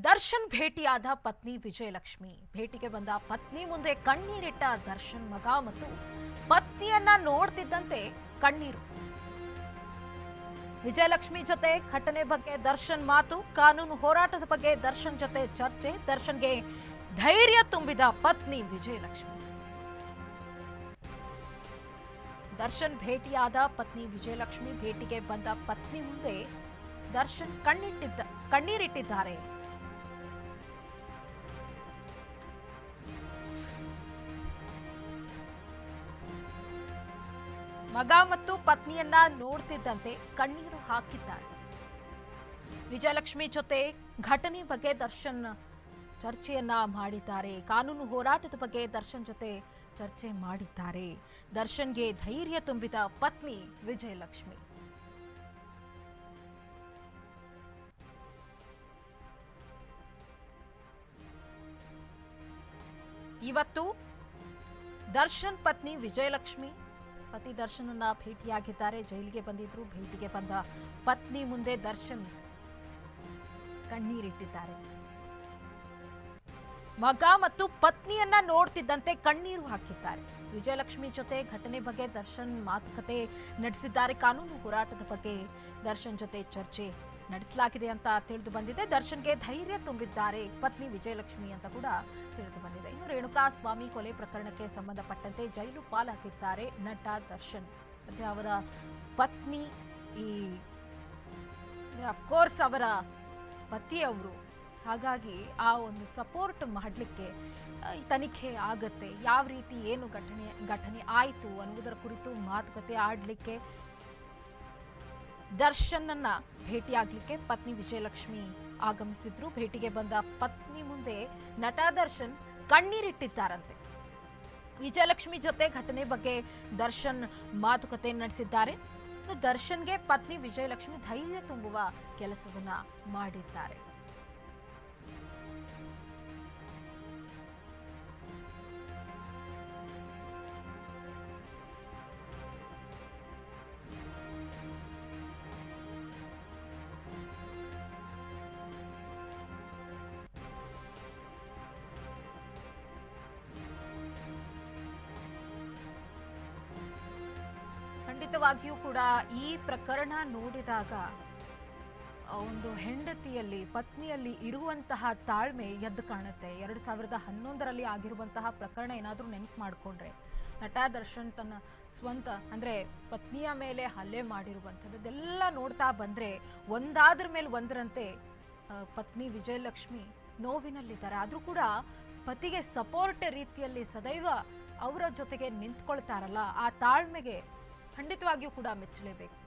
ದರ್ಶನ್ ಭೇಟಿಯಾದ ಪತ್ನಿ ವಿಜಯಲಕ್ಷ್ಮಿ. ಭೇಟಿಗೆ ಬಂದ ಪತ್ನಿ ಮುಂದೆ ಕಣ್ಣೀರಿಟ್ಟ ದರ್ಶನ್ ಮಗ ಮತ್ತು ಪತ್ನಿಯನ್ನ ನೋಡ್ತಿದ್ದಂತೆ ಕಣ್ಣೀರು. ವಿಜಯಲಕ್ಷ್ಮಿ ಜೊತೆ ಘಟನೆ ಬಗ್ಗೆ ದರ್ಶನ್ ಮಾತು, ಕಾನೂನು ಹೋರಾಟದ ಬಗ್ಗೆ ದರ್ಶನ್ ಜೊತೆ ಚರ್ಚೆ, ದರ್ಶನ್ಗೆ ಧೈರ್ಯ ತುಂಬಿದ ಪತ್ನಿ ವಿಜಯಲಕ್ಷ್ಮಿ. ದರ್ಶನ್ ಭೇಟಿಯಾದ ಪತ್ನಿ ವಿಜಯಲಕ್ಷ್ಮಿ, ಭೇಟಿಗೆ ಬಂದ ಪತ್ನಿ ಮುಂದೆ ದರ್ಶನ್ ಕಣ್ಣೀರಿಟ್ಟಿದ್ದಾರೆ. ಮಗ ಮತ್ತು ಪತ್ನಿಯನ್ನ ನೋಡ್ತಿದ್ದಂತೆ ಕಣ್ಣೀರು ಹಾಕಿದ್ದಾರೆ. ವಿಜಯಲಕ್ಷ್ಮಿ ಜೊತೆ ಘಟನೆ ಬಗ್ಗೆ ದರ್ಶನ್ ಚರ್ಚೆಯನ್ನ ಮಾಡಿದ್ದಾರೆ. ಕಾನೂನು ಹೋರಾಟದ ಬಗ್ಗೆ ದರ್ಶನ್ ಜೊತೆ ಚರ್ಚೆ ಮಾಡಿದ್ದಾರೆ. ದರ್ಶನ್ಗೆ ಧೈರ್ಯ ತುಂಬಿದ ಪತ್ನಿ ವಿಜಯಲಕ್ಷ್ಮಿ. ಇವತ್ತು ದರ್ಶನ್ ಪತ್ನಿ ವಿಜಯಲಕ್ಷ್ಮಿ ಪತಿ ದರ್ಶನನ್ನ ಭೇಟಿಯಾಗಿದ್ದಾರೆ. ಜೈಲಿಗೆ ಬಂದಿದ್ರು. ಭೇಟಿಗೆ ಬಂದ ಪತ್ನಿ ಮುಂದೆ ದರ್ಶನ್ ಕಣ್ಣೀರಿಟ್ಟಿದ್ದಾರೆ. ಮಗ ಮತ್ತು ಪತ್ನಿಯನ್ನ ನೋಡ್ತಿದ್ದಂತೆ ಕಣ್ಣೀರು ಹಾಕಿದ್ದಾರೆ. ವಿಜಯಲಕ್ಷ್ಮಿ ಜೊತೆ ಘಟನೆ ಬಗ್ಗೆ ದರ್ಶನ್ ಮಾತುಕತೆ ನಡೆಸಿದ್ದಾರೆ. ಕಾನೂನು ಹೋರಾಟದ ಬಗ್ಗೆ ದರ್ಶನ್ ಜೊತೆ ಚರ್ಚೆ ನಡೆಸಲಾಗಿದೆ ಅಂತ ತಿಳಿದು ಬಂದಿದೆ. ದರ್ಶನ್ಗೆ ಧೈರ್ಯ ತುಂಬಿದ್ದಾರೆ ಪತ್ನಿ ವಿಜಯಲಕ್ಷ್ಮಿ ಅಂತ ಕೂಡ ತಿಳಿದು ಬಂದಿದೆ. ಇನ್ನು ರೇಣುಕಾ ಸ್ವಾಮಿ ಕೊಲೆ ಪ್ರಕರಣಕ್ಕೆ ಸಂಬಂಧಪಟ್ಟಂತೆ ಜೈಲು ಪಾಲಾಗಿದ್ದಾರೆ ನಟ ದರ್ಶನ್. ಮತ್ತೆ ಅವರ ಪತ್ನಿ ಅಫ್ಕೋರ್ಸ್ ಅವರ ಪತಿಯವರು. ಹಾಗಾಗಿ ಆ ಒಂದು ಸಪೋರ್ಟ್ ಮಾಡಲಿಕ್ಕೆ ತನಿಖೆ ಆಗತ್ತೆ, ಯಾವ ರೀತಿ ಏನು ಘಟನೆ ಆಯಿತು ಅನ್ನುವುದರ ಕುರಿತು ಮಾತುಕತೆ ಆಡಲಿಕ್ಕೆ ದರ್ಶನ್ನನ್ನ ಭೇಟಿಯಾಗಲಿಕ್ಕೆ ಪತ್ನಿ ವಿಜಯಲಕ್ಷ್ಮಿ ಆಗಮಿಸಿದ್ರು. ಭೇಟಿಗೆ ಬಂದ ಪತ್ನಿ ಮುಂದೆ ನಟ ದರ್ಶನ್ ಕಣ್ಣೀರಿಟ್ಟಿದ್ದಾರಂತೆ. ವಿಜಯಲಕ್ಷ್ಮಿ ಜೊತೆ ಘಟನೆ ಬಗ್ಗೆ ದರ್ಶನ್ ಮಾತುಕತೆ ನಡೆಸಿದ್ದಾರೆ. ದರ್ಶನ್ಗೆ ಪತ್ನಿ ವಿಜಯಲಕ್ಷ್ಮಿ ಧೈರ್ಯ ತುಂಬುವ ಕೆಲಸವನ್ನ ಮಾಡಿದ್ದಾರೆ. ಖಂಡಿತವಾಗಿಯೂ ಕೂಡ ಈ ಪ್ರಕರಣ ನೋಡಿದಾಗ ಒಂದು ಹೆಂಡತಿಯಲ್ಲಿ ಪತ್ನಿಯಲ್ಲಿ ಇರುವಂತಹ ತಾಳ್ಮೆ ಎದ್ದು ಕಾಣುತ್ತೆ. 2011ರಲ್ಲಿ ಆಗಿರುವಂತಹ ಪ್ರಕರಣ ಏನಾದರೂ ನೆನಪು ಮಾಡಿಕೊಂಡ್ರೆ, ನಟ ದರ್ಶನ್ ತನ್ನ ಸ್ವಂತ ಅಂದ್ರೆ ಪತ್ನಿಯ ಮೇಲೆ ಹಲ್ಲೆ ಮಾಡಿರುವಂಥದ್ದೆಲ್ಲ ನೋಡ್ತಾ ಬಂದ್ರೆ ಒಂದಾದ್ರ ಮೇಲೆ ಒಂದರಂತೆ ಪತ್ನಿ ವಿಜಯಲಕ್ಷ್ಮಿ ನೋವಿನಲ್ಲಿದ್ದಾರೆ. ಆದ್ರೂ ಕೂಡ ಪತಿಗೆ ಸಪೋರ್ಟ್ ರೀತಿಯಲ್ಲಿ ಸದೈವ ಅವರ ಜೊತೆಗೆ ನಿಂತ್ಕೊಳ್ತಾರಲ್ಲ, ಆ ತಾಳ್ಮೆಗೆ ಖಂಡಿತವಾಗಿಯೂ ಕೂಡ ಮೆಚ್ಚಲೇಬೇಕು.